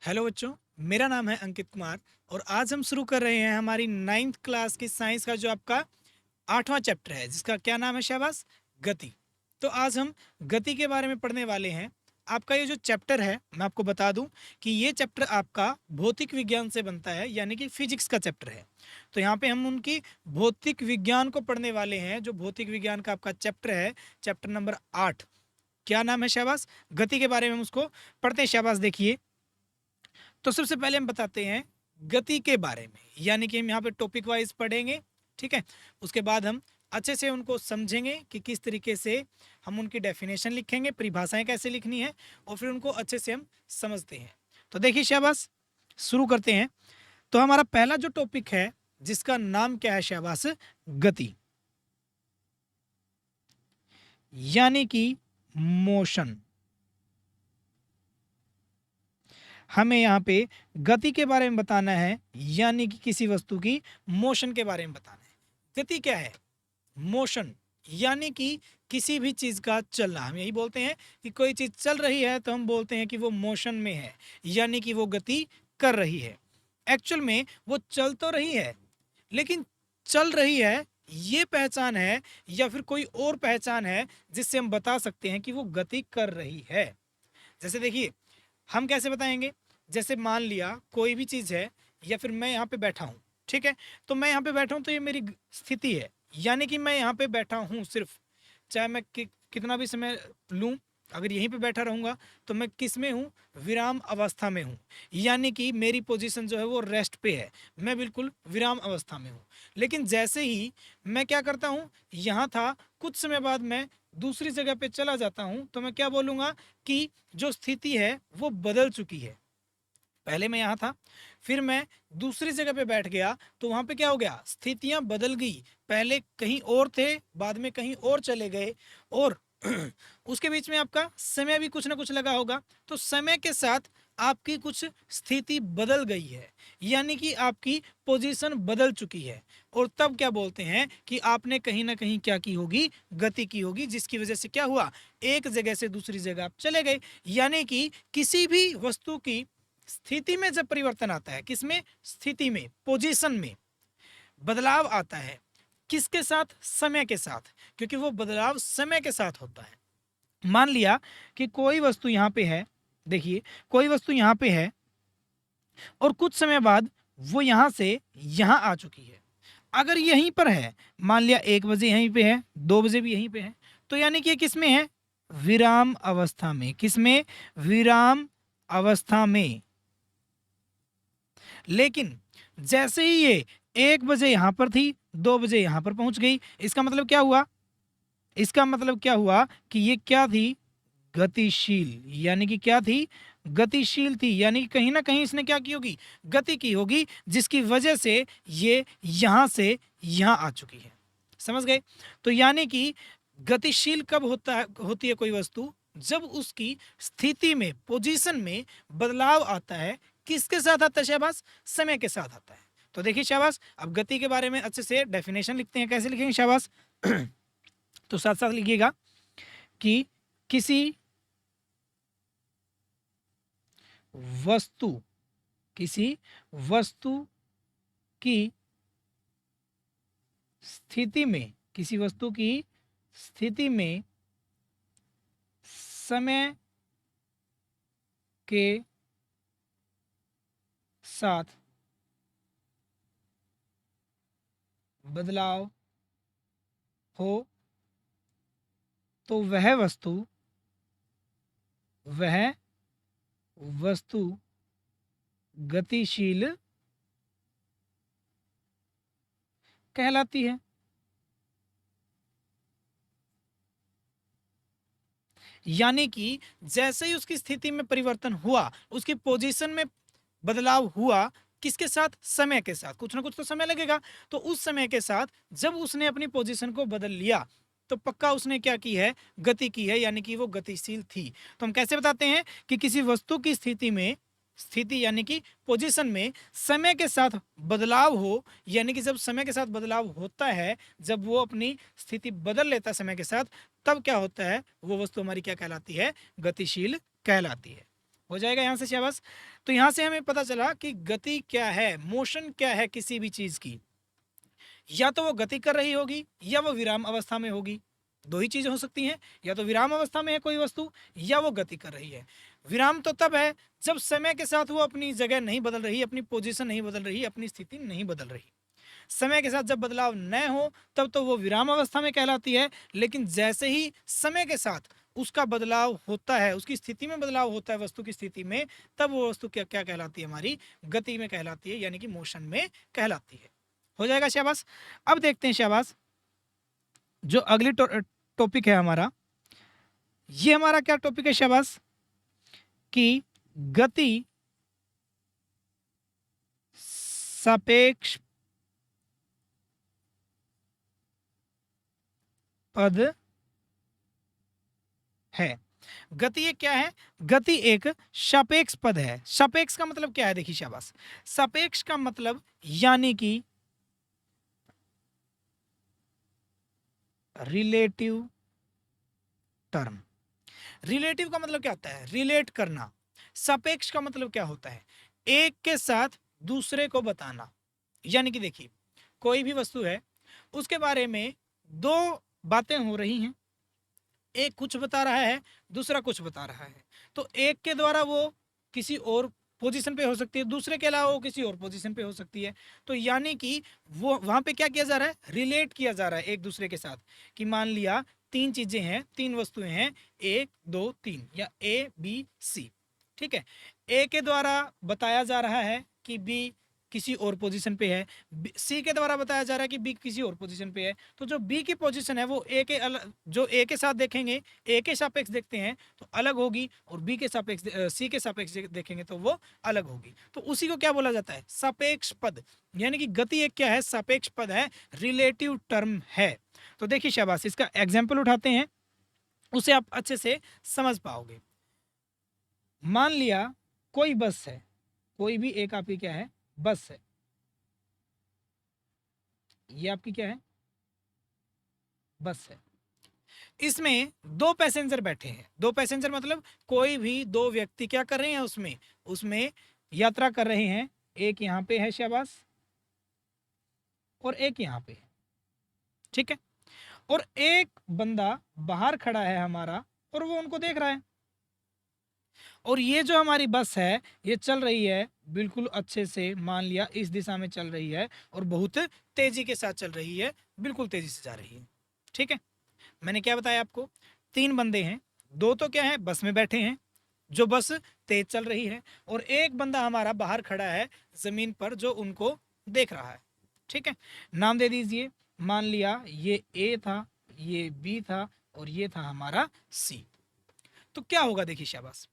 Hello बच्चों, मेरा नाम है अंकित कुमार और आज हम शुरू कर रहे हैं हमारी 9th क्लास की साइंस का जो आपका 8वां चैप्टर है जिसका क्या नाम है शाबाश, गति। तो आज हम गति के बारे में पढ़ने वाले हैं। आपका ये जो चैप्टर है मैं आपको बता दूं कि ये चैप्टर आपका भौतिक विज्ञान से बनता है, यानी कि फिजिक्स का चैप्टर है। तो यहाँ पे हम उनकी भौतिक विज्ञान को पढ़ने वाले हैं। जो भौतिक विज्ञान का आपका चैप्टर है, चैप्टर नंबर 8, क्या नाम है शाबाश, गति के बारे में हम उसको पढ़ते हैं। शाबाश, देखिए तो सबसे पहले हम बताते हैं गति के बारे में, यानी कि हम यहाँ पे टॉपिक वाइज पढ़ेंगे, ठीक है। उसके बाद हम अच्छे से उनको समझेंगे कि किस तरीके से हम उनकी डेफिनेशन लिखेंगे, परिभाषाएं कैसे लिखनी है, और फिर उनको अच्छे से हम समझते हैं। तो देखिए शाबाश, शुरू करते हैं। तो हमारा पहला जो टॉपिक है जिसका नाम क्या है शाबाश, गति, यानी कि मोशन। हमें यहाँ पे गति के बारे में बताना है, यानी कि किसी वस्तु की मोशन के बारे में बताना है। गति क्या है? मोशन, यानी कि किसी भी चीज का चलना। हम यही बोलते हैं कि कोई चीज चल रही है तो हम बोलते हैं कि वो मोशन में है, यानी कि वो गति कर रही है। एक्चुअल में वो चल तो रही है, लेकिन चल रही है ये पहचान है या फिर कोई और पहचान है जिससे हम बता सकते हैं कि वो गति कर रही है। जैसे देखिए, हम कैसे बताएंगे? जैसे मान लिया कोई भी चीज़ है, या फिर मैं यहाँ पे बैठा हूँ, ठीक है। तो मैं यहाँ पे बैठा हूँ तो ये मेरी स्थिति है, यानी कि मैं यहाँ पे बैठा हूँ सिर्फ। चाहे मैं कितना भी समय लूँ, अगर यहीं पे बैठा रहूँगा तो मैं किस में हूँ? विराम अवस्था में हूँ, यानी कि मेरी पोजीशन जो है वो रेस्ट पे है, मैं बिल्कुल विराम अवस्था में हूँ। लेकिन जैसे ही मैं क्या करता हूँ, यहाँ था, कुछ समय बाद मैं दूसरी जगह पे चला जाता हूँ, तो मैं क्या बोलूँगा कि जो स्थिति है वो बदल चुकी है। पहले मैं यहाँ था, फिर मैं दूसरी जगह पे बैठ गया, तो वहाँ पे क्या हो गया? स्थितियाँ बदल गई। पहले कहीं और थे, बाद में कहीं और चले गए, और उसके बीच में आपका समय भी कुछ ना कुछ लगा होगा। तो समय के साथ आपकी कुछ स्थिति बदल गई है, यानी कि आपकी पोजीशन बदल चुकी है। और तब क्या बोलते हैं कि आपने कहीं ना कहीं क्या की होगी? गति की होगी, जिसकी वजह से क्या हुआ? एक जगह से दूसरी जगह आप चले गए। यानी कि किसी भी वस्तु की स्थिति में जब परिवर्तन आता है, किसमें? स्थिति में, पोजीशन में बदलाव आता है। किसके साथ? समय के साथ, क्योंकि वो बदलाव समय के साथ होता है। मान लिया कि कोई वस्तु यहाँ पे है, देखिए कोई वस्तु यहाँ पे है और कुछ समय बाद वो यहाँ से यहाँ आ चुकी है। अगर यहीं पर है, मान लिया 1 बजे यहीं पे है, 2 बजे भी यहीं पे है, तो यानी कि ये किस में है? विराम अवस्था में। किस में? विराम अवस्था में। लेकिन जैसे ही ये 1 बजे यहाँ पर थी, 2 बजे यहाँ पर पहुँच गई, इसका मतलब क्या हुआ? इसका मतलब क्या हुआ कि ये क्या थी? गतिशील। यानी कि क्या थी? गतिशील थी, यानी कि कहीं ना कहीं इसने क्या की होगी? गति की होगी, जिसकी वजह से ये यहाँ से यहाँ आ चुकी है। समझ गए? तो यानी कि गतिशील कब होती है कोई वस्तु? जब उसकी स्थिति में, पोजीशन में बदलाव आता है। किसके साथ आता है शाबाश? समय के साथ आता है। तो देखिए शाबाश, अब गति के बारे में अच्छे से डेफिनेशन लिखते हैं। कैसे लिखेंगे शाबाश? तो साथ साथ लिखिएगा कि किसी वस्तु, किसी वस्तु की स्थिति में, किसी वस्तु की स्थिति में समय के साथ बदलाव हो तो वह वस्तु गतिशील कहलाती है। यानी कि जैसे ही उसकी स्थिति में परिवर्तन हुआ, उसकी पोजीशन में बदलाव हुआ, किसके साथ? समय के साथ। कुछ ना कुछ तो समय लगेगा। तो उस समय के साथ जब उसने अपनी पोजीशन को बदल लिया, तो पक्का उसने क्या की है? गति की है, यानी कि वो गतिशील थी। तो हम कैसे बताते हैं कि किसी वस्तु की स्थिति में, स्थिति यानी कि पोजीशन में समय के साथ बदलाव हो, यानी कि जब समय के साथ बदलाव होता है, जब वो अपनी स्थिति बदल लेता है समय के साथ, तब क्या होता है? वो वस्तु हमारी क्या कहलाती है? गतिशील कहलाती है। हो जाएगा यहाँ से शाबाश। तो यहाँ से हमें पता चला कि गति क्या है, मोशन क्या है किसी भी चीज की, या तो वो गति कर रही होगी या वो विराम अवस्था में होगी। दो ही चीजें हो सकती हैं, या तो विराम अवस्था में है कोई वस्तु या वो गति कर रही है। विराम तो तब है जब समय के साथ वो अपनी जगह नहीं बदल रही, अपनी पोजीशन नहीं बदल रही, अपनी स्थिति नहीं बदल रही। समय के साथ जब बदलाव न हो तब तो वो विराम अवस्था में कहलाती है, लेकिन जैसे ही समय के साथ उसका बदलाव होता है, उसकी स्थिति में बदलाव होता है वस्तु की स्थिति में, तब वो वस्तु क्या क्या कहलाती है, हमारी गति में कहलाती है, यानी कि मोशन में कहलाती है। हो जाएगा शाबाश। अब देखते हैं शाबाश, जो अगली टॉपिक है हमारा, ये हमारा क्या टॉपिक है शाबाश, कि गति सापेक्ष पद है। गति एक क्या है, गति एक सापेक्ष पद है। सापेक्ष का मतलब क्या है, देखिए शाबाश, सापेक्ष का मतलब यानी कि रिलेटिव टर्म। रिलेटिव का मतलब क्या होता है, रिलेट करना। सापेक्ष का मतलब क्या होता है, एक के साथ दूसरे को बताना। यानी कि देखिए, कोई भी वस्तु है, उसके बारे में दो बातें हो रही हैं, एक कुछ बता रहा है, दूसरा कुछ बता रहा है। तो एक के द्वारा वो किसी और पोजीशन पे हो सकती है, दूसरे के अलावा वो किसी और पोजीशन पे हो सकती है। तो यानी कि वो वहां पे क्या किया जा रहा है, रिलेट किया जा रहा है एक दूसरे के साथ। कि मान लिया तीन चीजें हैं, तीन वस्तुएं हैं, एक दो तीन, या ए बी सी। ठीक है, ए के द्वारा बताया जा रहा है कि बी किसी और पोजीशन पे है, सी के द्वारा बताया जा रहा है कि बी किसी और पोजीशन पे है। तो जो बी की पोजीशन है वो ए के जो ए के साथ देखेंगे, ए के सापेक्ष देखते हैं तो अलग होगी, और बी के सापेक्ष सी के सापेक्ष देखेंगे तो वो अलग होगी। तो उसी को क्या बोला जाता है, सापेक्ष पद। यानी कि गति एक क्या है, सापेक्ष पद है, रिलेटिव टर्म है। तो देखिए शाबाश, इसका एग्जाम्पल उठाते हैं, उसे आप अच्छे से समझ पाओगे। मान लिया कोई बस है, कोई भी एक आपकी क्या है, बस है। ये आपकी क्या है, बस है। इसमें दो पैसेंजर बैठे हैं, दो पैसेंजर मतलब कोई भी दो व्यक्ति क्या कर रहे हैं, उसमें उसमें यात्रा कर रहे हैं। एक यहाँ पे है शाबाश, और एक यहाँ पे है। ठीक है, और एक बंदा बाहर खड़ा है हमारा, और वो उनको देख रहा है। और ये जो हमारी बस है, ये चल रही है बिल्कुल अच्छे से, मान लिया इस दिशा में चल रही है, और बहुत तेजी के साथ चल रही है, बिल्कुल तेजी से जा रही है। ठीक है, मैंने क्या बताया आपको, तीन बंदे हैं, दो तो क्या है, बस में बैठे हैं, जो बस तेज चल रही है, और एक बंदा हमारा बाहर खड़ा है जमीन पर, जो उनको देख रहा है। ठीक है, नाम दे दीजिए, मान लिया ये ए था, ये बी था, और ये था हमारा सी। तो क्या होगा, देखिए शाबाश,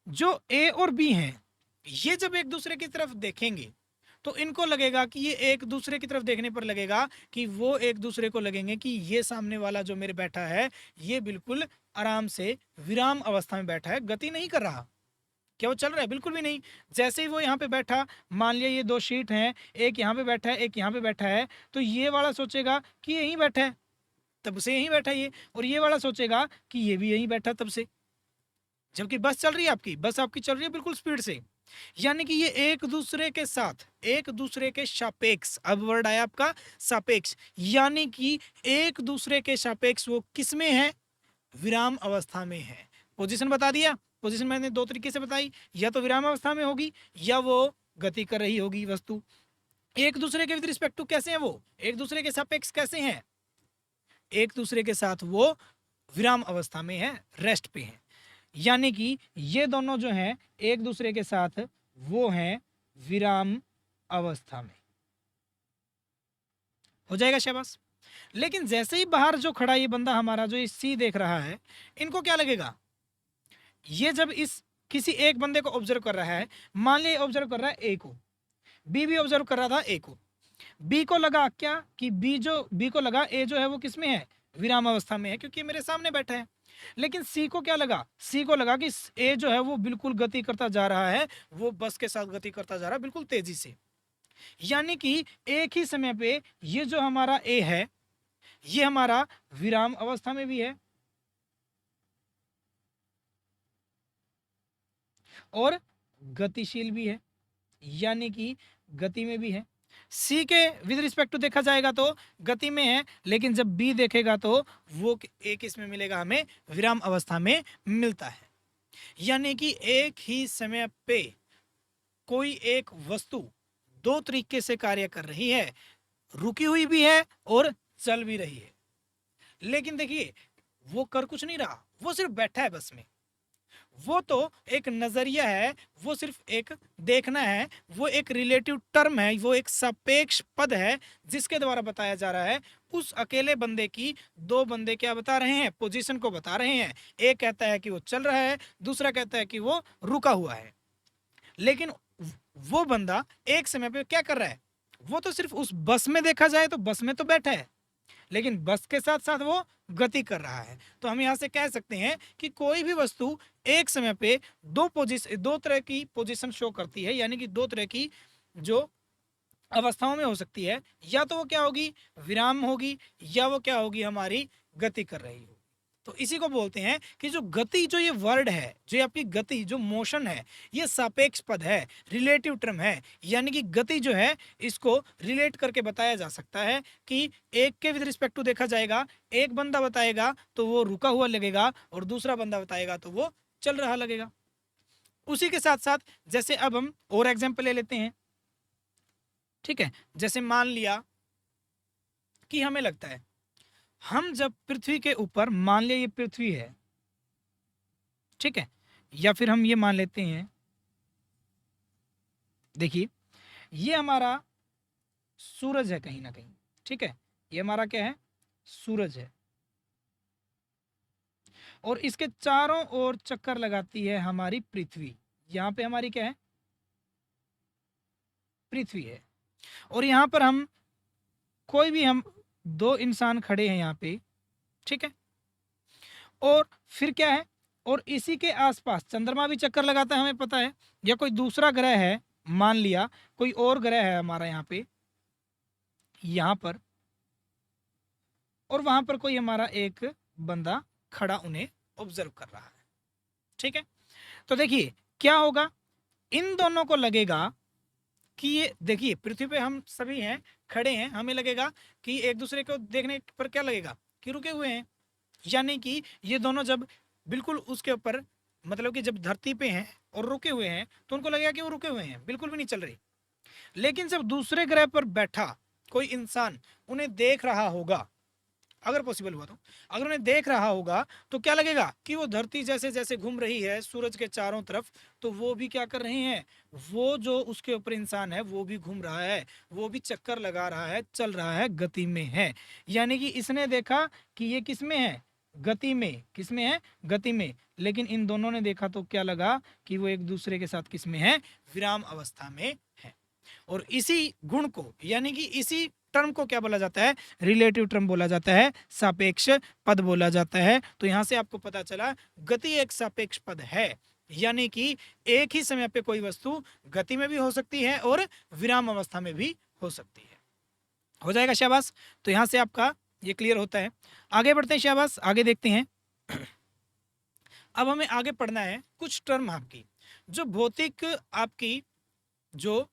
जो ए और बी हैं, ये जब एक दूसरे की तरफ देखेंगे तो इनको लगेगा कि ये एक दूसरे की तरफ देखने पर लगेगा कि वो एक दूसरे को लगेंगे कि ये सामने वाला जो मेरे बैठा है, ये बिल्कुल आराम से विराम अवस्था में बैठा है, गति नहीं कर रहा। क्या वो चल रहा है, बिल्कुल भी नहीं। जैसे ही वो यहाँ पे बैठा, मान लिया ये दो शीट हैं, एक यहाँ पे बैठा है, एक यहाँ पे बैठा है, तो ये वाला सोचेगा कि यहीं बैठा है, तब से यहीं बैठा है ये, और ये वाला सोचेगा कि ये भी यहीं बैठा तब से। जबकि बस चल रही है, आपकी बस आपकी चल रही है बिल्कुल स्पीड से। यानी कि ये एक दूसरे के साथ, एक दूसरे के सापेक्ष, अब वर्ड आया आपका सापेक्ष, यानी कि एक दूसरे के सापेक्ष वो किस में है, विराम अवस्था में है। पोजीशन बता दिया, पोजीशन मैंने दो तरीके से बताई, या तो विराम अवस्था में होगी या वो गति कर रही होगी वस्तु। एक दूसरे के विद रिस्पेक्ट टू कैसे हैं, वो एक दूसरे के सापेक्ष कैसे हैं, एक दूसरे के साथ वो विराम अवस्था में है, रेस्ट पे है। यानी कि ये दोनों जो हैं एक दूसरे के साथ वो हैं विराम अवस्था में। हो जाएगा शाबाश। लेकिन जैसे ही बाहर जो खड़ा ये बंदा हमारा, जो इस सी देख रहा है, इनको क्या लगेगा, ये जब इस किसी एक बंदे को ऑब्जर्व कर रहा है, मान लिया ऑब्जर्व कर रहा है ए को, बी भी ऑब्जर्व कर रहा था ए को, बी को लगा क्या कि बी को लगा ए जो है वो किस में है, विराम अवस्था में है, क्योंकि मेरे सामने बैठा है। लेकिन सी को क्या लगा, सी को लगा कि ए जो है वो बिल्कुल गति करता जा रहा है, वो बस के साथ गति करता जा रहा है बिल्कुल तेजी से। यानी कि एक ही समय पे ये जो हमारा ए है, ये हमारा विराम अवस्था में भी है, और गतिशील भी है, यानी कि गति में भी है। सी के विद रिस्पेक्ट टू देखा जाएगा तो गति में है, लेकिन जब बी देखेगा तो वो एक इसमें मिलेगा, हमें विराम अवस्था में मिलता है। यानी कि एक ही समय पे कोई एक वस्तु दो तरीके से कार्य कर रही है, रुकी हुई भी है और चल भी रही है। लेकिन देखिए वो कर कुछ नहीं रहा, वो सिर्फ बैठा है बस में। वो तो एक नजरिया है, वो सिर्फ एक देखना है, वो एक रिलेटिव टर्म है, वो एक सापेक्ष पद है जिसके द्वारा बताया जा रहा है उस अकेले बंदे की। दो बंदे क्या बता रहे हैं, पोजीशन को बता रहे हैं। एक कहता है कि वो चल रहा है, दूसरा कहता है कि वो रुका हुआ है। लेकिन वो बंदा एक समय पे क्या कर रहा है, वो तो सिर्फ उस बस में देखा जाए तो बस में तो बैठा है, लेकिन बस के साथ साथ वो गति कर रहा है। तो हम यहाँ से कह सकते हैं कि कोई भी वस्तु एक समय पे दो तरह की पोजीशन शो करती है, यानी कि दो तरह की जो अवस्थाओं में हो सकती है। या तो वो क्या होगी, विराम होगी, या वो क्या होगी, हमारी गति कर रही होगी। तो इसी को बोलते हैं कि जो गति, जो ये वर्ड है, जो ये आपकी गति, जो मोशन है, ये सापेक्ष पद है, रिलेटिव टर्म है। यानी कि गति जो है इसको रिलेट करके बताया जा सकता है कि एक के विद रिस्पेक्ट टू देखा जाएगा, एक बंदा बताएगा तो वो रुका हुआ लगेगा और दूसरा बंदा बताएगा तो वो चल रहा लगेगा। उसी के साथ साथ जैसे अब हम और एग्जाम्पल ले लेते हैं, ठीक है। जैसे मान लिया कि हमें लगता है हम जब पृथ्वी के ऊपर, मान लिया ये पृथ्वी है, ठीक है, या फिर हम ये मान लेते हैं, देखिए ये हमारा सूरज है कहीं ना कहीं, ठीक है, ये हमारा क्या है, सूरज है, और इसके चारों ओर चक्कर लगाती है हमारी पृथ्वी। यहां पे हमारी क्या है, पृथ्वी है। और यहां पर हम कोई भी, हम दो इंसान खड़े हैं यहाँ पे, ठीक है, और फिर क्या है, और इसी के आसपास चंद्रमा भी चक्कर लगाता है, हमें पता है, या कोई दूसरा ग्रह है, मान लिया कोई और ग्रह है हमारा यहाँ पे, यहाँ पर, और वहां पर कोई हमारा एक बंदा खड़ा उन्हें ऑब्जर्व कर रहा है, ठीक है। तो देखिए क्या होगा, इन दोनों को लगेगा कि ये, देखिए पृथ्वी पे हम सभी हैं, खड़े हैं, हमें लगेगा कि एक दूसरे को देखने पर क्या लगेगा कि रुके हुए हैं। यानी कि ये दोनों जब बिल्कुल उसके ऊपर, मतलब कि जब धरती पे हैं और रुके हुए हैं, तो उनको लगेगा कि वो रुके हुए हैं, बिल्कुल भी नहीं चल रही। लेकिन जब दूसरे ग्रह पर बैठा कोई इंसान उन्हें देख रहा होगा, अगर पॉसिबल हुआ तो, अगर उन्हें देख रहा होगा तो क्या लगेगा कि वो धरती जैसे जैसे घूम रही है सूरज के चारों तरफ, तो वो भी क्या कर रहे हैं, वो जो उसके ऊपर इंसान है वो भी घूम रहा है, वो भी चक्कर लगा रहा है, चल रहा है, गति में है। यानी कि इसने देखा कि ये किस में है, गति में, किस में है, गति में। लेकिन इन दोनों ने देखा तो क्या लगा कि वो एक दूसरे के साथ किस में है, विराम अवस्था में है। और इसी गुण को, यानी कि इसी टर्म को क्या बोला जाता है, रिलेटिव टर्म बोला जाता है, सापेक्ष पद बोला जाता है। तो यहां से आपको पता चला गति एक सापेक्ष पद है, यानी कि एक ही समय पे कोई वस्तु गति में भी हो सकती है और विराम अवस्था में भी हो सकती है। हो जाएगा शाबाश। तो यहां से आपका ये क्लियर होता है। आगे बढ़ते हैं शाबाश, आगे देखते हैं। अब हमें आगे पढ़ना है कुछ टर्म आपकी, जो भौतिक आपकी, जो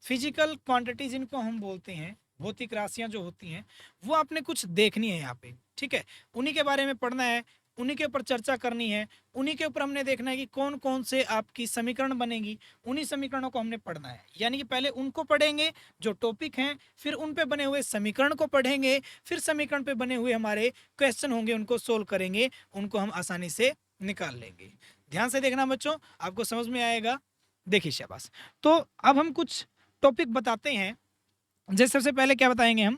फिजिकल क्वांटिटी जिनको हम बोलते हैं, भौतिक राशियां जो होती हैं, वो आपने कुछ देखनी है यहाँ पे, ठीक है। उन्हीं के बारे में पढ़ना है, उन्हीं के ऊपर चर्चा करनी है, उन्हीं के ऊपर हमने देखना है कि कौन कौन से आपकी समीकरण बनेगी, उन्हीं समीकरणों को हमने पढ़ना है। यानी कि पहले उनको पढ़ेंगे जो टॉपिक हैं, फिर उन पे बने हुए समीकरण को पढ़ेंगे, फिर समीकरण पे बने हुए हमारे क्वेश्चन होंगे, उनको सोल्व करेंगे, उनको हम आसानी से निकाल लेंगे। ध्यान से देखना बच्चों, आपको समझ में आएगा। देखिए शाबाश। तो अब हम कुछ टॉपिक बताते हैं। जैसे सबसे पहले क्या बताएंगे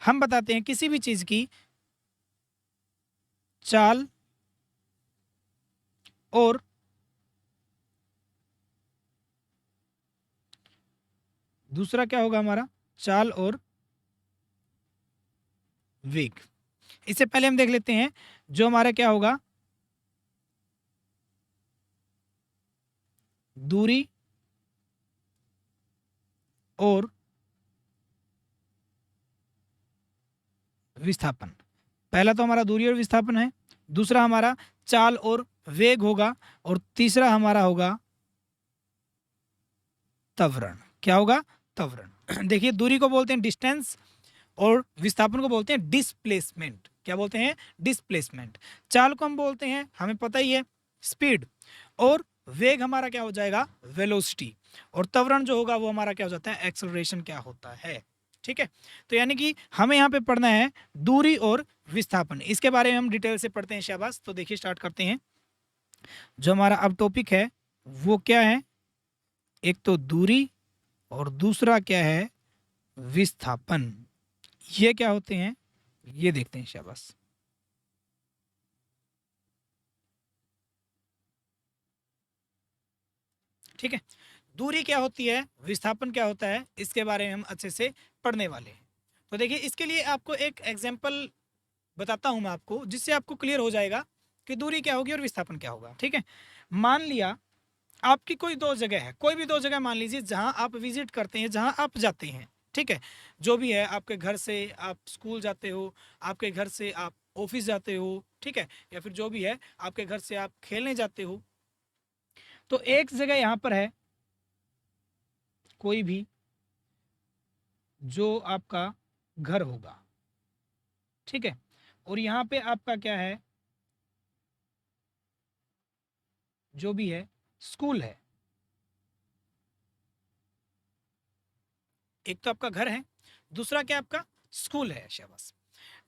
हम बताते हैं किसी भी चीज की चाल और दूसरा क्या होगा हमारा, चाल और वेग। इससे पहले हम देख लेते हैं जो हमारा क्या होगा, दूरी और विस्थापन। पहला तो हमारा दूरी और विस्थापन है, दूसरा हमारा चाल और वेग होगा, और तीसरा हमारा होगा त्वरण। क्या होगा? त्वरण। देखिए दूरी को बोलते हैं डिस्टेंस और विस्थापन को बोलते हैं डिस्प्लेसमेंट। क्या बोलते हैं? डिस्प्लेसमेंट। चाल को हम बोलते हैं, हमें पता ही है, स्पीड। और वेग हमारा क्या हो जाएगा? वेलोसिटी। और त्वरण जो होगा वो हमारा क्या हो जाता है? एक्सेलरेशन क्या होता है। ठीक है, तो यानी कि हमें यहाँ पे पढ़ना है दूरी और विस्थापन। इसके बारे में हम डिटेल से पढ़ते हैं। शाबाश। तो देखिए स्टार्ट करते हैं। जो हमारा अब टॉपिक है वो क्या है? एक तो दूरी और दूसरा क्या है? विस्थापन। ये क्या होते हैं ये देखते हैं। शाबाश। ठीक है, दूरी क्या होती है, विस्थापन क्या होता है, इसके बारे में हम अच्छे से पढ़ने वाले हैं। तो देखिए इसके लिए आपको एक एग्जांपल बताता हूं मैं आपको, जिससे आपको क्लियर हो जाएगा कि दूरी क्या होगी और विस्थापन क्या होगा। ठीक है, मान लिया आपकी कोई दो जगह है, कोई भी दो जगह मान लीजिए जहां आप विजिट करते हैं, जहां आप जाते हैं। ठीक है, जो भी है, आपके घर से आप स्कूल जाते हो, आपके घर से आप ऑफिस जाते हो, ठीक है, या फिर जो भी है आपके घर से आप खेलने जाते हो। तो एक जगह यहाँ पर है कोई भी जो आपका घर होगा। ठीक है, और यहाँ पे आपका क्या है? जो भी है स्कूल है। एक तो आपका घर है, दूसरा क्या आपका स्कूल है। शाबाश।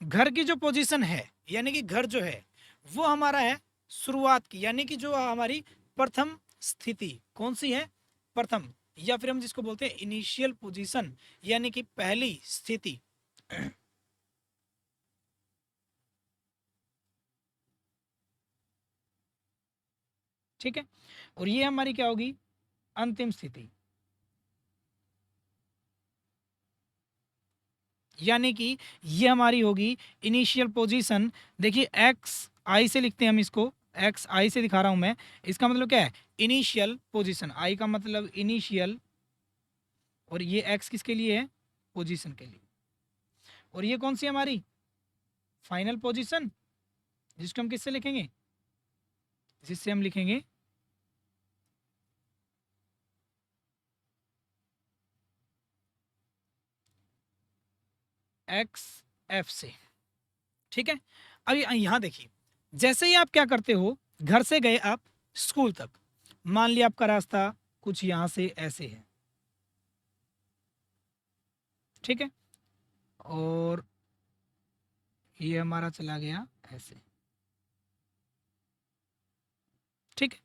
घर की जो पोजीशन है, यानी कि घर जो है वो हमारा है शुरुआत की, यानी कि जो हमारी प्रथम स्थिति कौन सी है? प्रथम, या फिर हम जिसको बोलते हैं इनिशियल पोजीशन, यानी कि पहली स्थिति। ठीक है, और ये हमारी क्या होगी? अंतिम स्थिति। यानी कि ये हमारी होगी इनिशियल पोजीशन। देखिए एक्स आई से लिखते हैं हम इसको, एक्स आई से दिखा रहा हूं मैं। इसका मतलब क्या है? Initial position. आई का मतलब इनिशियल, और ये एक्स किसके लिए है? पोजीशन के लिए। और ये कौन सी हमारी फाइनल पोजीशन, जिसको हम किससे लिखेंगे? जिससे हम लिखेंगे एक्स एफ से। ठीक है, अब यहाँ देखिए, जैसे ही आप क्या करते हो, घर से गए आप स्कूल तक, मान लिया आपका रास्ता कुछ यहाँ से ऐसे है। ठीक है, और ये हमारा चला गया ऐसे। ठीक है,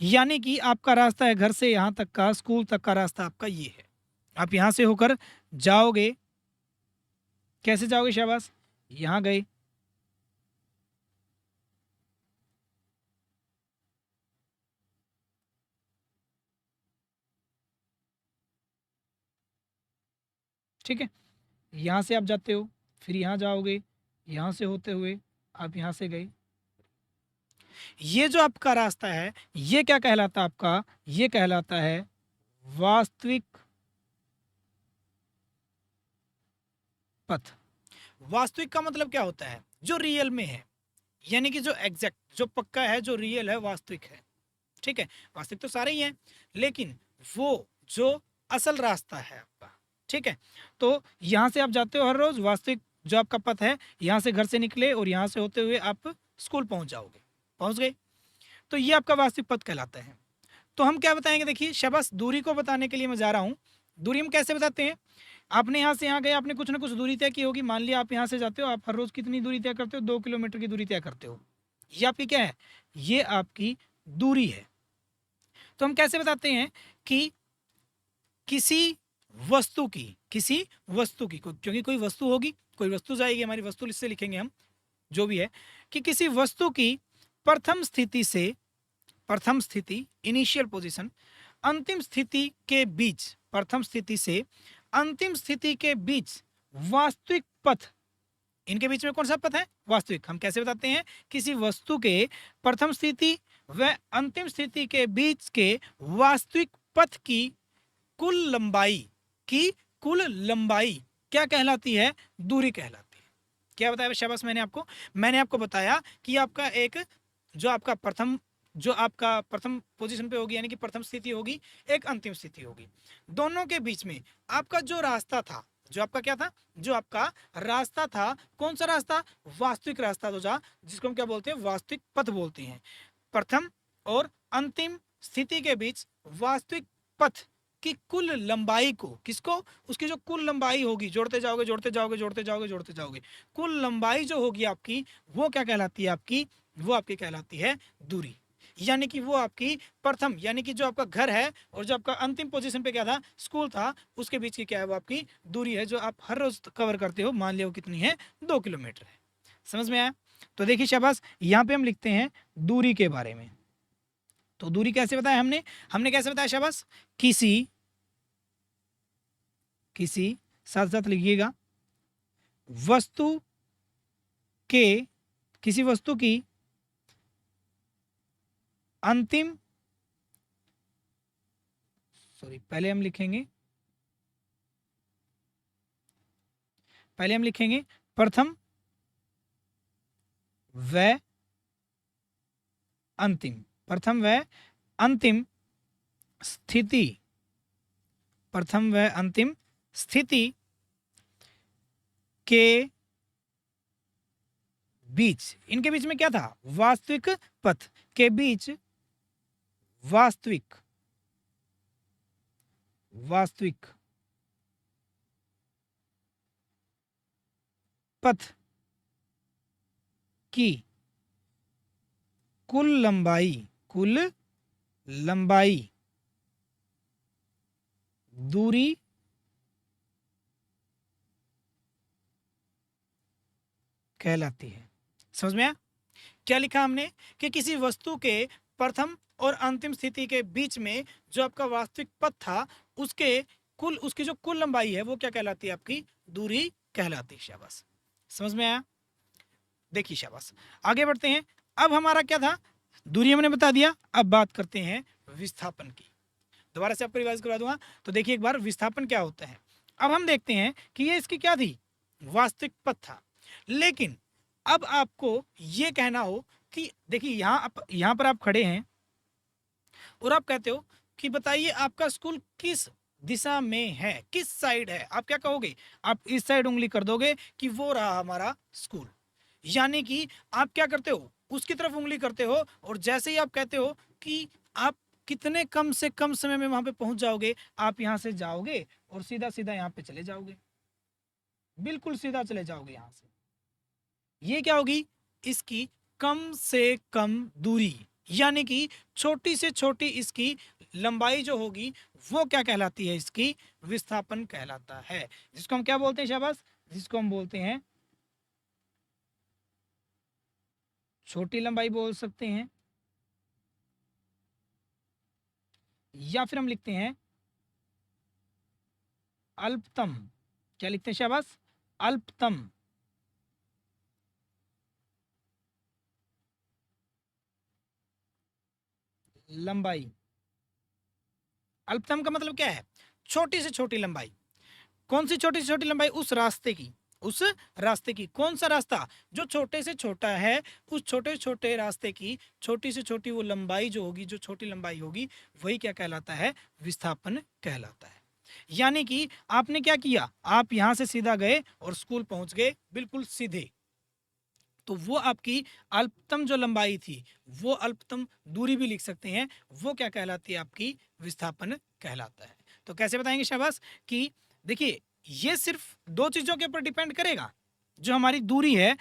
यानी कि आपका रास्ता है घर से यहाँ तक का, स्कूल तक का रास्ता आपका ये है। आप यहाँ से होकर जाओगे, कैसे जाओगे? शाबाश, यहाँ गए, ठीक है, यहाँ से आप जाते हो, फिर यहाँ जाओगे, यहाँ से होते हुए आप यहाँ से गए। ये जो आपका रास्ता है ये क्या कहलाता है? आपका ये कहलाता है वास्तविक पथ। वास्तविक का मतलब क्या होता है? जो रियल में है, यानी कि जो एग्जैक्ट, जो पक्का है, जो रियल है, वास्तविक है। ठीक है, वास्तविक तो सारे ही हैं, लेकिन वो जो असल रास्ता है आपका। ठीक है, तो यहाँ से आप जाते हो हर रोज, वास्तविक जो आपका पथ है, यहाँ से घर से निकले और यहाँ से होते हुए आप स्कूल पहुंच जाओगे, पहुंच गए, तो ये आपका वास्तविक पथ कहलाता है। तो हम क्या बताएंगे? देखिए शबस, दूरी को बताने के लिए मैं जा रहा हूँ। दूरी हम कैसे बताते हैं? आपने यहाँ से यहाँ गए, आपने कुछ ना कुछ दूरी तय की होगी। मान लिया आप यहाँ से जाते हो, आप हर रोज कितनी दूरी तय करते हो? 2 किलोमीटर की दूरी तय करते हो। ये आपकी क्या है? ये आपकी दूरी है। तो हम कैसे बताते हैं कि किसी वस्तु की क्योंकि कोई वस्तु होगी, कोई वस्तु जाएगी, हमारी वस्तु से लिखेंगे हम, जो भी है, कि किसी वस्तु की प्रथम स्थिति से, प्रथम स्थिति इनिशियल पोजीशन, अंतिम स्थिति के बीच, प्रथम स्थिति से अंतिम स्थिति के बीच वास्तविक पथ, इनके बीच में कौन सा पथ है? वास्तविक। हम कैसे बताते हैं? किसी वस्तु के प्रथम स्थिति व अंतिम स्थिति के बीच के वास्तविक पथ की कुल लंबाई, की कुल लंबाई क्या कहलाती है? दूरी कहलाती है। क्या बताया शाबाश? मैंने आपको बताया कि आपका एक जो आपका प्रथम जो आपका प्रथम पोजीशन पे होगी यानी कि प्रथम स्थिति होगी, एक अंतिम स्थिति होगी। दोनों के बीच में आपका जो रास्ता था, जो आपका क्या था, जो आपका रास्ता था, कौन सा रास्ता, वास्तविक रास्ता, तो जा जिसको हम क्या बोलते हैं, वास्तविक पथ बोलते हैं। प्रथम और अंतिम स्थिति के बीच वास्तविक पथ की कुल लंबाई को, किसको, उसकी जो कुल लंबाई होगी, जोड़ते जाओगे जोड़ते जाओगे जोड़ते जाओगे जोड़ते जाओगे, कुल लंबाई जो होगी आपकी, वो क्या कहलाती है आपकी, वो आपकी कहलाती है दूरी। यानी कि वो आपकी प्रथम, यानी कि जो आपका घर है और जो आपका अंतिम पोजीशन पे क्या था, स्कूल था, उसके बीच की क्या है, वो आपकी दूरी है, जो आप हर रोज कवर करते हो। मान लियो कितनी है, 2 किलोमीटर है। समझ में आया? तो देखिए शाबाश, यहाँ पे हम लिखते हैं दूरी के बारे में। तो दूरी कैसे बताया हमने, हमने कैसे बताया शाबाश, किसी किसी साथ साथ लिखिएगा, वस्तु के, किसी वस्तु की अंतिम, सॉरी पहले हम लिखेंगे, पहले हम लिखेंगे प्रथम व अंतिम, प्रथम व अंतिम स्थिति, प्रथम व अंतिम स्थिति के बीच, इनके बीच में क्या था, वास्तविक पथ के बीच, वास्तविक वास्तविक पथ की कुल लंबाई, कुल लंबाई दूरी कहलाती है। समझ में आया? क्या लिखा हमने कि किसी वस्तु के प्रथम और अंतिम स्थिति के बीच में जो आपका वास्तविक पथ था, उसके कुल, उसकी जो कुल लंबाई है वो क्या कहलाती है, आपकी दूरी कहलाती है। शाबाश, समझ में आया? देखिए शाबाश, आगे बढ़ते हैं। अब हमारा क्या था, दूरी हमने बता दिया, अब बात करते हैं विस्थापन की। दोबारा से आपको रिवाइज करवा दूंगा। तो देखिए एक बार, विस्थापन क्या होता है। अब हम देखते हैं कि ये इसकी क्या थी, वास्तविक पथ था। लेकिन अब आपको ये कहना हो कि देखिए यहाँ पर आप खड़े हैं और आप कहते हो कि बताइए आपका स्कूल किस दिशा में है, किस साइड है। आप क्या कहोगे, आप इस साइड उंगली कर दोगे कि वो रहा हमारा स्कूल। यानी कि आप क्या करते हो, उसकी तरफ उंगली करते हो, और जैसे ही आप कहते हो कि आप कितने कम से कम समय में वहां पे पहुंच जाओगे, आप यहां से जाओगे और सीधा सीधा यहाँ पे चले जाओगे, बिल्कुल सीधा चले जाओगे यहाँ से। ये क्या होगी, इसकी कम से कम दूरी, यानी कि छोटी से छोटी इसकी लंबाई जो होगी, वो क्या कहलाती है, इसकी विस्थापन कहलाता है। जिसको हम क्या बोलते हैं शाबाश, जिसको हम बोलते हैं छोटी लंबाई बोल सकते हैं, या फिर हम लिखते हैं अल्पतम। क्या लिखते हैं शाबाश, अल्पतम लंबाई। अल्पतम का मतलब क्या है, छोटी से छोटी लंबाई। कौन सी छोटी से छोटी लंबाई, उस रास्ते की, उस रास्ते की। कौन सा रास्ता, जो छोटे से छोटा है, उस छोटे से छोटे रास्ते की छोटी से छोटी वो लंबाई जो होगी, जो छोटी लंबाई होगी, वही क्या कहलाता है, विस्थापन कहलाता है। यानी कि आपने क्या किया, आप यहां से सीधा गए और स्कूल पहुंच गए बिल्कुल सीधे, तो वो आपकी अल्पतम जो लंबाई थी, वो अल्पतम दूरी भी लिख सकते हैं, वो क्या कहलाती है, आपकी विस्थापन कहलाता है। तो कैसे बताएंगे शाबाश, कि देखिए ये सिर्फ दो चीजों के ऊपर डिपेंड करेगा। जो हमारी दूरी है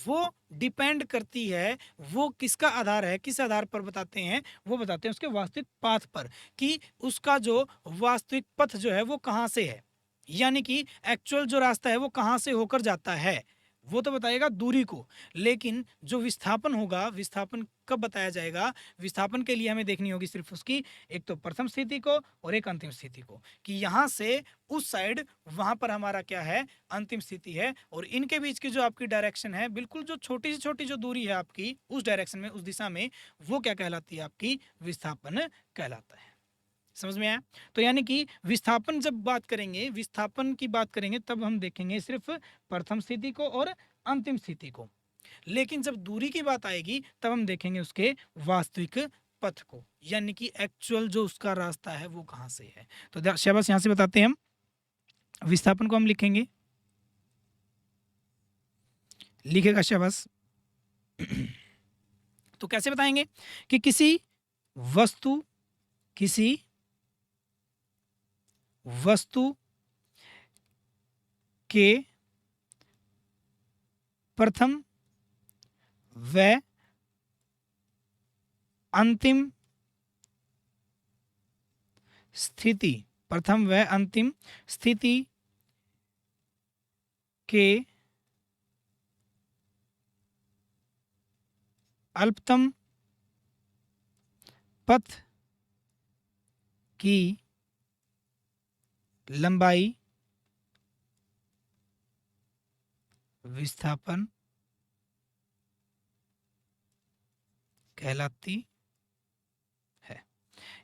वो डिपेंड करती है, वो किसका आधार है, किस आधार पर बताते हैं, वो बताते हैं उसके वास्तविक पाथ पर, कि उसका जो वास्तविक पथ जो है वो कहाँ से है, यानी कि एक्चुअल जो रास्ता है वो कहाँ से होकर जाता है, वो तो बताएगा दूरी को। लेकिन जो विस्थापन होगा, विस्थापन कब बताया जाएगा, विस्थापन के लिए हमें देखनी होगी सिर्फ उसकी एक तो प्रथम स्थिति को और एक अंतिम स्थिति को, कि यहाँ से उस साइड वहां पर हमारा क्या है, अंतिम स्थिति है, और इनके बीच की जो आपकी डायरेक्शन है, बिल्कुल जो छोटी से छोटी जो दूरी है आपकी उस डायरेक्शन में, उस दिशा में, वो क्या कहलाती है, आपकी विस्थापन कहलाता है। समझ में आया? तो यानी कि विस्थापन जब बात करेंगे, विस्थापन की बात करेंगे, तब हम देखेंगे सिर्फ प्रथम स्थिति को और अंतिम स्थिति को। लेकिन जब दूरी की बात आएगी तब हम देखेंगे उसके वास्तविक पथ को, यानी कि एक्चुअल जो उसका रास्ता है वो कहाँ से है। तो शाबाश, यहाँ से बताते हैं हम। विस्थापन को हम लिखेंगे, लिखेगा शाबाश। तो कैसे बताएंगे कि किसी वस्तु के प्रथम व अंतिम स्थिति के अल्पतम पथ की लंबाई विस्थापन कहलाती है।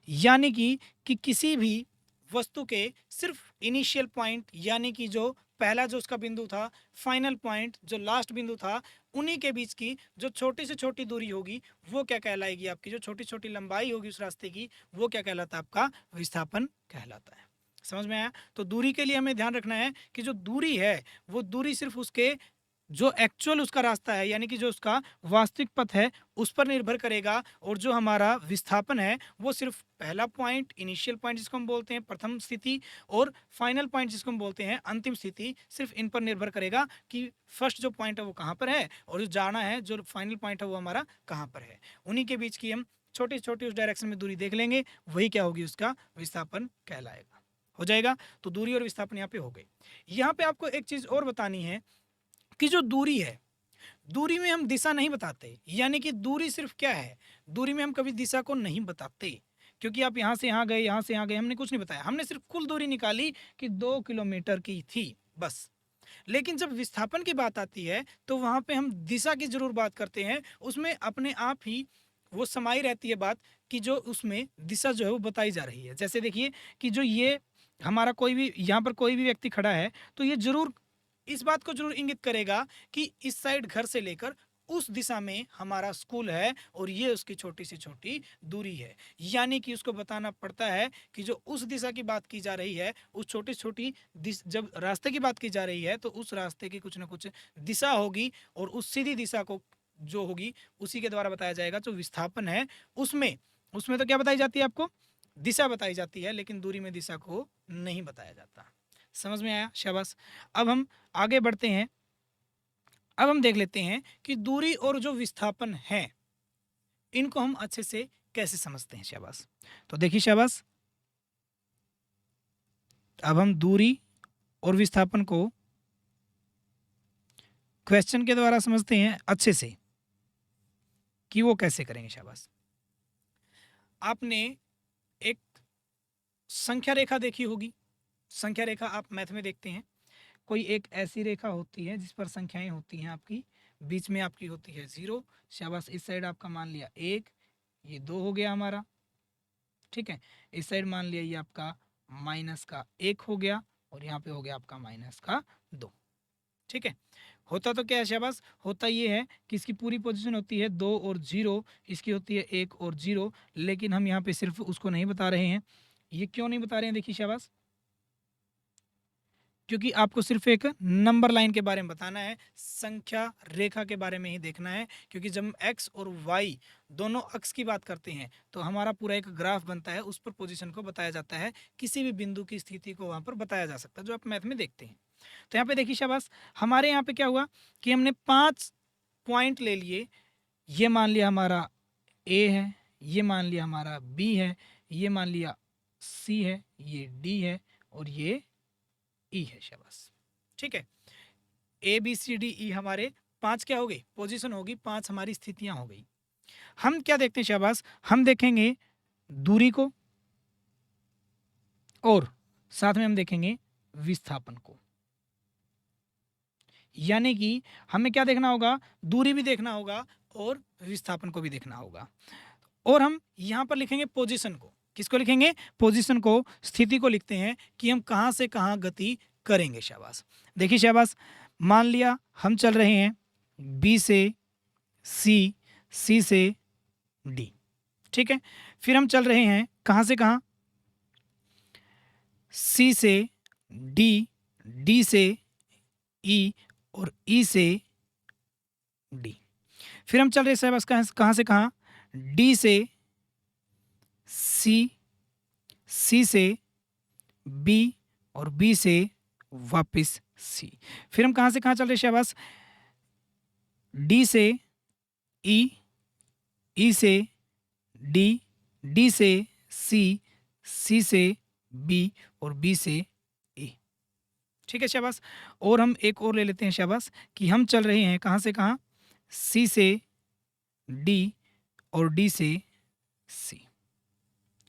यानी कि किसी भी वस्तु के सिर्फ इनिशियल पॉइंट, यानी कि जो पहला जो उसका बिंदु था, फाइनल पॉइंट जो लास्ट बिंदु था, उन्हीं के बीच की जो छोटी से छोटी दूरी होगी वो क्या कहलाएगी, आपकी जो छोटी छोटी लंबाई होगी उस रास्ते की, वो क्या कहलाता है, आपका विस्थापन कहलाता है। समझ में आया। तो दूरी के लिए हमें ध्यान रखना है कि जो दूरी है वो दूरी सिर्फ उसके जो एक्चुअल उसका रास्ता है, यानी कि जो उसका वास्तविक पथ है उस पर निर्भर करेगा, और जो हमारा विस्थापन है वो सिर्फ पहला पॉइंट, इनिशियल पॉइंट जिसको हम बोलते हैं प्रथम स्थिति, और फाइनल पॉइंट जिसको हम बोलते हैं अंतिम स्थिति, सिर्फ इन पर निर्भर करेगा कि फर्स्ट जो पॉइंट है वो कहाँ पर है, और जो जाना है जो फाइनल पॉइंट है वो हमारा कहाँ पर है। उन्हीं के बीच की हम छोटी छोटी उस डायरेक्शन में दूरी देख लेंगे, वही क्या होगी, उसका विस्थापन कहलाएगा। हो जाएगा। तो दूरी और विस्थापन यहाँ पे हो गई। यहाँ पे आपको एक चीज और बतानी है कि जो दूरी है, दूरी में हम दिशा नहीं बताते, यानी कि दूरी सिर्फ क्या है, दूरी में हम कभी दिशा को नहीं बताते, क्योंकि आप यहाँ से यहाँ गए, यहाँ से यहाँ गए, हमने कुछ नहीं बताया, हमने सिर्फ कुल दूरी निकाली कि 2 किलोमीटर की थी बस। लेकिन जब विस्थापन की बात आती है तो वहां पे हम दिशा की जरूर बात करते हैं, उसमें अपने आप ही वो समाई रहती है बात कि जो उसमें दिशा जो है वो बताई जा रही है। जैसे देखिए कि जो ये हमारा कोई भी यहाँ पर कोई भी व्यक्ति खड़ा है तो ये जरूर इस बात को जरूर इंगित करेगा कि इस साइड घर से लेकर उस दिशा में हमारा स्कूल है और ये उसकी छोटी से छोटी दूरी है। यानी कि उसको बताना पड़ता है कि जो उस दिशा की बात की जा रही है, उस छोटी छोटी जब रास्ते की बात की जा रही है तो उस रास्ते की कुछ ना कुछ दिशा होगी, और उस सीधी दिशा को जो होगी उसी के द्वारा बताया जाएगा। जो विस्थापन है उसमें उसमें तो क्या बताई जाती है, आपको दिशा बताई जाती है, लेकिन दूरी में दिशा को नहीं बताया जाता। समझ में आया, शाबाश। अब हम आगे बढ़ते हैं। अब हम देख लेते हैं कि दूरी और जो विस्थापन है इनको हम अच्छे से कैसे समझते हैं। शाबाश। तो देखिए शाबाश, अब हम दूरी और विस्थापन को क्वेश्चन के द्वारा समझते हैं अच्छे से कि वो कैसे करेंगे। शाबाश। आपने एक संख्या रेखा देखी होगी। संख्या रेखा आप मैथ में देखते हैं, कोई एक ऐसी रेखा होती है जिस पर संख्याएं होती हैं आपकी, बीच में आपकी होती है 0। शाबाश। इस साइड आपका मान लिया 1, ये 2 हो गया हमारा, ठीक है। इस साइड मान लिया ये आपका माइनस का 1 हो गया, और यहाँ पे हो गया आपका माइनस का 2, ठीक है। होता तो क्या है शाबाश, होता ये है कि इसकी पूरी पोजीशन होती है 2 और 0, इसकी होती है 1 और 0, लेकिन हम यहाँ पे सिर्फ उसको नहीं बता रहे हैं। ये क्यों नहीं बता रहे हैं, देखिए शाबाश, क्योंकि आपको सिर्फ एक नंबर लाइन के बारे में बताना है, संख्या रेखा के बारे में ही देखना है। क्योंकि जब x और y दोनों अक्ष की बात करते हैं तो हमारा पूरा एक ग्राफ बनता है, उस पर पोजीशन को बताया जाता है, किसी भी बिंदु की स्थिति को वहां पर बताया जा सकता है, जो आप मैथ में देखते हैं। तो यहाँ पे देखिए शाबाश, हमारे यहाँ पे क्या हुआ कि हमने 5 पॉइंट ले लिए। ये मान लिया हमारा A है, ये मान लिया हमारा B है, ये मान लिया C है, ये D है, और ये E है। शाबाश, ठीक है। ABCDE हमारे 5 क्या हो गई, पोजीशन होगी, 5 हमारी स्थितियां हो गई। हम क्या देखते हैं शाबाश, हम देखेंगे दूरी को और साथ में हम देखेंगे विस्थापन को। यानी कि हमें क्या देखना होगा, दूरी भी देखना होगा और विस्थापन को भी देखना होगा। और हम यहां पर लिखेंगे पोजीशन को। किसको लिखेंगे, पोजीशन को, स्थिति को लिखते हैं कि हम कहां से कहां गति करेंगे। शाबाश। देखिए शाबाश, मान लिया हम चल रहे हैं B से C, C से D, ठीक है। फिर हम चल रहे हैं कहाँ से कहाँ, सी से डी, डी से ई और ई से डी। फिर हम चल रहे हैं बस कहाँ से कहाँ, डी से सी, सी से बी और बी से वापस सी। फिर हम कहाँ से कहाँ चल रहे हैं शाबाश, डी से ई, ई से डी, डी से सी, सी से बी और बी से ए। ठीक है शाबाश। और हम एक और ले लेते हैं शाबाश कि हम चल रहे हैं कहाँ से कहाँ, सी से डी और डी से सी।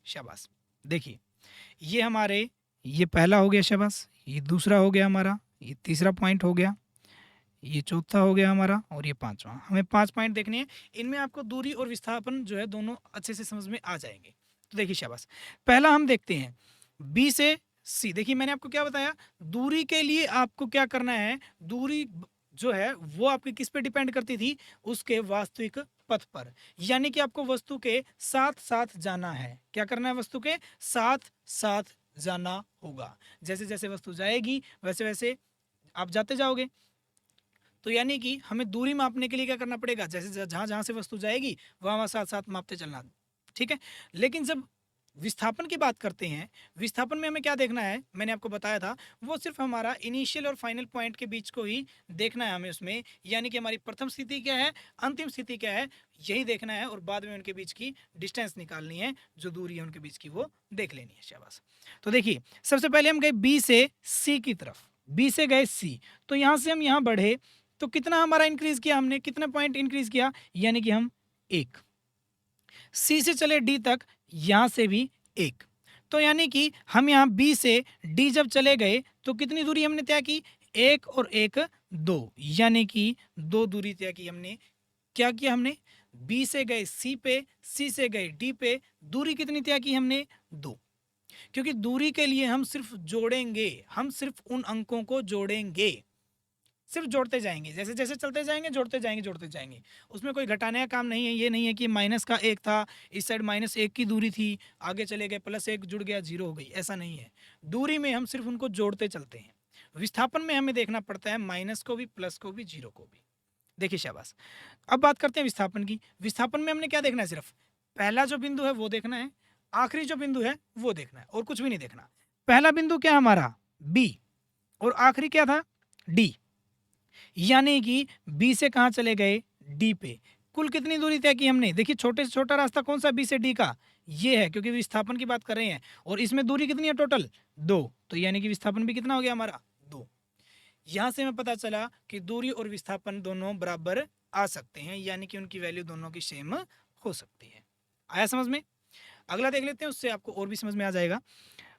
शाबाश। देखिए ये हमारे, ये पहला हो गया शाबाश, ये दूसरा हो गया हमारा, ये तीसरा पॉइंट हो गया, ये चौथा हो गया हमारा और ये पांचवा। हमें 5 पॉइंट देखने हैं, इनमें आपको दूरी और विस्थापन जो है दोनों अच्छे से समझ में आ जाएंगे। तो देखिए शाबाश, पहला हम देखते हैं बी से सी। देखिए मैंने आपको क्या बताया, दूरी के लिए आपको क्या करना है, दूरी जो है वो आपकी किस पे डिपेंड करती थी, उसके वास्तविक पथ पर। यानी कि आपको वस्तु के साथ साथ जाना है। क्या करना है, वस्तु के साथ साथ जाना होगा। जैसे जैसे वस्तु जाएगी वैसे वैसे आप जाते जाओगे। तो यानी कि हमें दूरी मापने के लिए क्या करना पड़ेगा, जैसे जहाँ जहाँ से वस्तु जाएगी वहाँ साथ साथ मापते चलना। ठीक है। लेकिन जब विस्थापन की बात करते हैं, विस्थापन में हमें क्या देखना है, मैंने आपको बताया था वो सिर्फ हमारा इनिशियल और फाइनल पॉइंट के बीच को ही देखना है हमें उसमें। यानी कि हमारी प्रथम स्थिति क्या है, अंतिम स्थिति क्या है, यही देखना है। और बाद में उनके बीच की डिस्टेंस निकालनी है, जो दूरी है उनके बीच की वो देख लेनी है। शाबाश। तो देखिए सबसे पहले हम गए बी से सी की तरफ, बी से गए सी, तो यहाँ से हम यहाँ बढ़े तो कितना हमारा इंक्रीज किया हमने, कितना पॉइंट इंक्रीज किया, यानी कि हम 1। सी से चले डी तक, यहां से भी 1। तो यानी कि हम यहाँ बी से डी जब चले गए तो कितनी दूरी हमने तय की, 1 और 1 2, यानी कि 2 दूरी तय की हमने। क्या किया हमने, बी से गए सी पे, सी से गए डी पे, दूरी कितनी तय की हमने, 2। क्योंकि दूरी के लिए हम सिर्फ जोड़ेंगे, हम सिर्फ उन अंकों को जोड़ेंगे, सिर्फ जोड़ते जाएंगे, जैसे जैसे चलते जाएंगे जोड़ते जाएंगे जोड़ते जाएंगे। उसमें कोई घटाने का काम नहीं है। ये नहीं है कि माइनस का 1 था, इस साइड -1 की दूरी थी, आगे चले गए +1 जुड़ गया 0 हो गई, ऐसा नहीं है। दूरी में हम सिर्फ उनको जोड़ते चलते हैं। विस्थापन में हमें देखना पड़ता है माइनस को भी, प्लस को भी, 0 को भी। देखिए शाबाश। अब बात करते हैं विस्थापन की। विस्थापन में हमने क्या देखना है, सिर्फ पहला जो बिंदु है वो देखना है, आखिरी जो बिंदु है वो देखना है, और कुछ भी नहीं देखना। पहला बिंदु क्या हमारा, बी, और आखिरी क्या था, डी। यानी कि बी से कहां चले गए, डी पे। कुल कितनी दूरी तय की हमने, देखिए छोटे से छोटा रास्ता कौन सा बी से डी का, ये है, क्योंकि विस्थापन की बात कर रहे हैं। और इसमें दूरी कितनी है टोटल, 2। तो यानी कि विस्थापन भी कितना हो गया हमारा, 2। यहां से हमें पता चला कि दूरी और विस्थापन दोनों बराबर आ सकते हैं, यानी कि उनकी वैल्यू दोनों की सेम हो सकती है। आया समझ में। अगला देख लेते हैं, उससे आपको और भी समझ में आ जाएगा।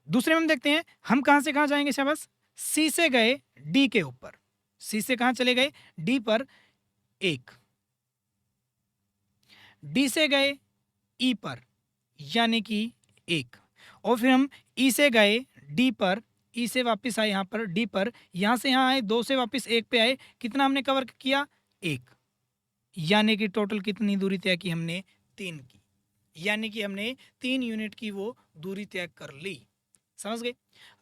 दूसरे में हम देखते हैं, हम कहां से कहां जाएंगे शाबाश, सी से गए डी के ऊपर, सी से कहां चले गए, डी पर 1, डी से गए ई पर, यानी कि 1, और फिर हम ई से गए डी पर, ई से वापस आए यहाँ पर डी पर, यहाँ से यहाँ आए 2 से वापस 1 पे आए, कितना हमने कवर किया, 1। यानी कि टोटल कितनी दूरी तय की हमने, 3 की। यानी कि हमने 3 यूनिट की वो दूरी तय कर ली। समझ गए।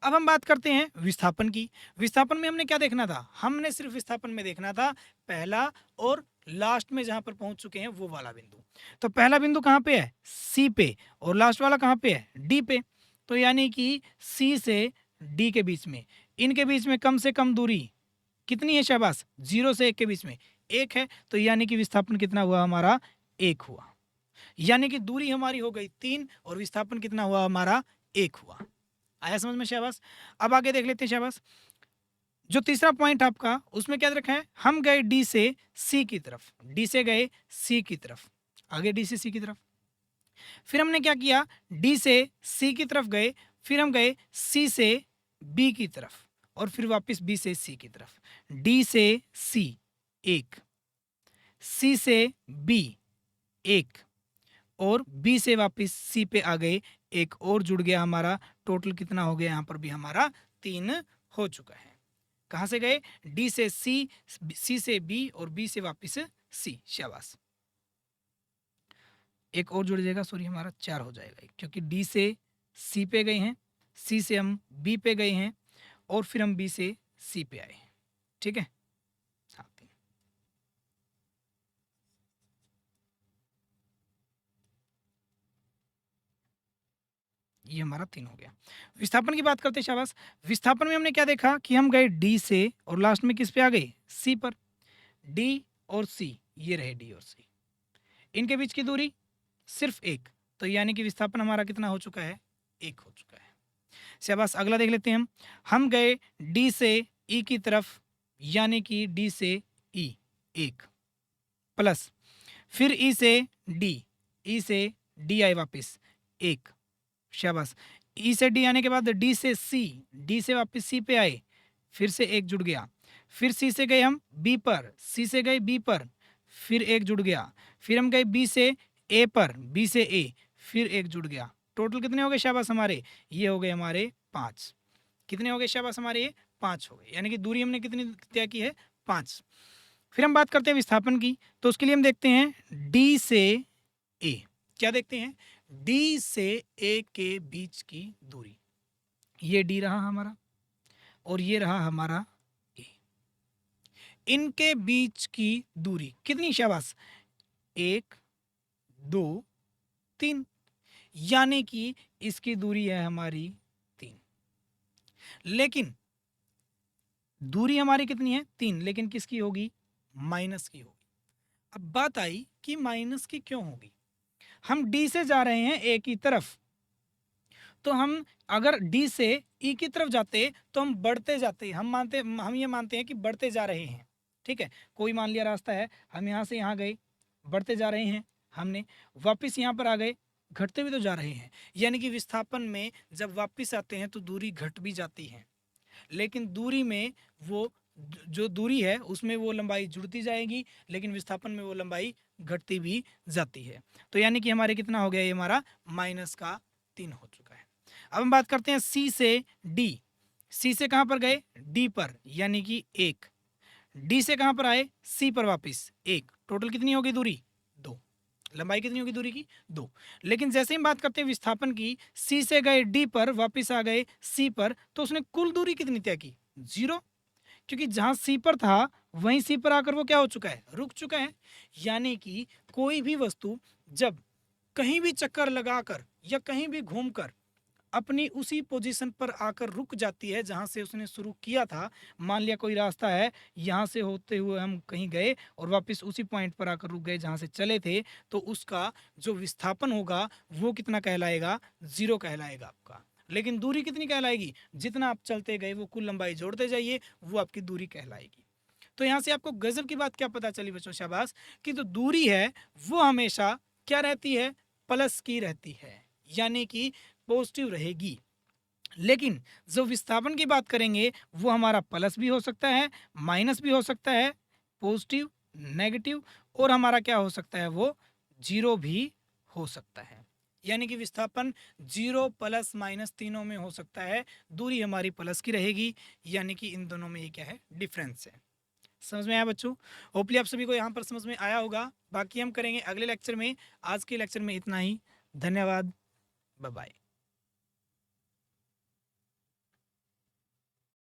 अब हम बात करते हैं विस्थापन की। विस्थापन में हमने क्या देखना था, हमने सिर्फ विस्थापन में देखना था पहला और लास्ट में जहां पर पहुंच चुके हैं वो वाला बिंदु। तो पहला बिंदु कहां पे है, सी पे, और लास्ट वाला कहां पे है, डी पे। तो यानी कि सी से डी के बीच में, इनके बीच में कम से कम दूरी कितनी है शाबाश, 0 से 1 के बीच में 1 है। तो यानी कि विस्थापन कितना हुआ हमारा, 1 हुआ। यानी कि दूरी हमारी हो गई 3 और विस्थापन कितना हुआ हमारा, 1 हुआ। आया समझ में शाबाश। अब आगे देख लेते हैं शाबाश। जो तीसरा पॉइंट आपका, उसमें क्या रखा है, हम गए डी से सी की तरफ, डी से गए सी की तरफ, आगे डी से सी की तरफ। फिर हमने क्या किया, डी से सी की तरफ गए, फिर हम गए सी से बी की तरफ, और फिर वापस बी से सी की तरफ। डी से सी 1, सी से बी 1, और बी से वापस सी पे आ गए, 1 और जुड़ गया हमारा। टोटल कितना हो गया, यहाँ पर भी हमारा 3 हो चुका है। कहाँ से गए, डी से सी, सी से बी, और बी से वापस सी। शाबाश। एक और जुड़ जाएगा, सॉरी हमारा 4 हो जाएगा, क्योंकि डी से सी पे गए हैं, सी से हम बी पे गए हैं और फिर हम बी से सी पे आए। ठीक है, हाँ 3। ये हमारा 3 हो गया। विस्थापन की बात करते हैं, शाबाश। विस्थापन में हमने क्या देखा कि हम गए डी से और लास्ट में किस पे आ गए, सी पर। डी और सी, ये रहे डी और सी, इनके बीच की दूरी सिर्फ 1, तो यानी कि विस्थापन हमारा कितना हो चुका है, 1 हो चुका है। शाबाश, अगला देख लेते हैं हम गए डी से ई की तरफ, यानी कि डी से ई 1 प्लस, फिर ई से डी, ई से डी आए वापस 1। शाबाश, ई से डी आने के बाद डी से सी, डी से वापस सी पे आए, फिर से 1 जुड़ गया। फिर सी से गए हम बी पर, सी से गए बी पर, फिर 1 जुड़ गया। फिर हम गए बी से ए पर, बी से ए, फिर 1 जुड़ गया। टोटल कितने हो गए शाबाश हमारे, ये हो गए हमारे 5। कितने हो गए शाबाश हमारे, ये 5 हो गए, यानी कि दूरी हमने कितनी तय की है, 5। फिर हम बात करते हैं विस्थापन की, तो उसके लिए हम देखते हैं डी से ए। क्या देखते हैं, डी से ए के बीच की दूरी, ये डी रहा हमारा और ये रहा हमारा ए। इनके बीच की दूरी कितनी शाबाश, 1 2 3, यानी कि इसकी दूरी है हमारी 3। लेकिन दूरी हमारी कितनी है, 3, लेकिन किसकी होगी, माइनस की होगी। अब बात आई कि माइनस की क्यों होगी। हम डी से जा रहे हैं ए की तरफ, तो हम अगर डी से ई की तरफ जाते तो हम बढ़ते जाते, हम ये मानते हैं कि बढ़ते जा रहे हैं। ठीक है, कोई मान लिया रास्ता है, हम यहाँ से यहाँ गए, बढ़ते जा रहे हैं, हमने वापस यहाँ पर आ गए, घटते भी तो जा रहे हैं। यानी कि विस्थापन में जब वापस आते हैं तो दूरी घट भी जाती है, लेकिन दूरी में वो जो दूरी है उसमें वो लंबाई जुड़ती जाएगी, लेकिन विस्थापन में वो लंबाई घटती भी जाती है। तो यानी कि हमारे कितना हो गया, ये हमारा -3 हो चुका है। अब हम बात करते हैं सी से डी। सी से कहाँ पर गए, डी पर, यानी कि 1। डी से कहाँ पर आए, सी पर वापस 1। टोटल कितनी होगी दूरी, 2। लंबाई कितनी होगी दूरी की, 2। लेकिन जैसे ही बात करते हैं विस्थापन की, सी से गए डी पर, वापस आ गए सी पर, तो उसने कुल दूरी कितनी तय की, 0, क्योंकि जहां सी पर था वहीं सी पर आकर वो क्या हो चुका है, रुक चुका है। यानी कि कोई भी वस्तु जब कहीं भी चक्कर लगाकर या कहीं भी घूमकर अपनी उसी पोजीशन पर आकर रुक जाती है जहां से उसने शुरू किया था। मान लिया कोई रास्ता है, यहाँ से होते हुए हम कहीं गए और वापस उसी पॉइंट पर आकर रुक गए जहां से चले थे, तो उसका जो विस्थापन होगा वो कितना कहलाएगा, 0 कहलाएगा आपका। लेकिन दूरी कितनी कहलाएगी, जितना आप चलते गए वो कुल लंबाई जोड़ते जाइए, वो आपकी दूरी कहलाएगी। तो यहाँ से आपको गजब की बात क्या पता चली बच्चों, शाबाश, कि जो दूरी है वो हमेशा क्या रहती है, प्लस की रहती है, यानी कि पॉजिटिव रहेगी। लेकिन जो विस्थापन की बात करेंगे वो हमारा प्लस भी हो सकता है, माइनस भी हो सकता है, पॉजिटिव, नेगेटिव, और हमारा क्या हो सकता है, वो 0 भी हो सकता है। यानी कि विस्थापन 0 प्लस माइनस तीनों में हो सकता है। दूरी हमारी प्लस की रहेगी, यानी कि इन दोनों में ये क्या है, डिफरेंस है। समझ में आया बच्चों, होपली आप सभी को यहाँ पर समझ में आया होगा। बाकी हम करेंगे अगले लेक्चर में। आज के लेक्चर में इतना ही, धन्यवाद, बाय बाय।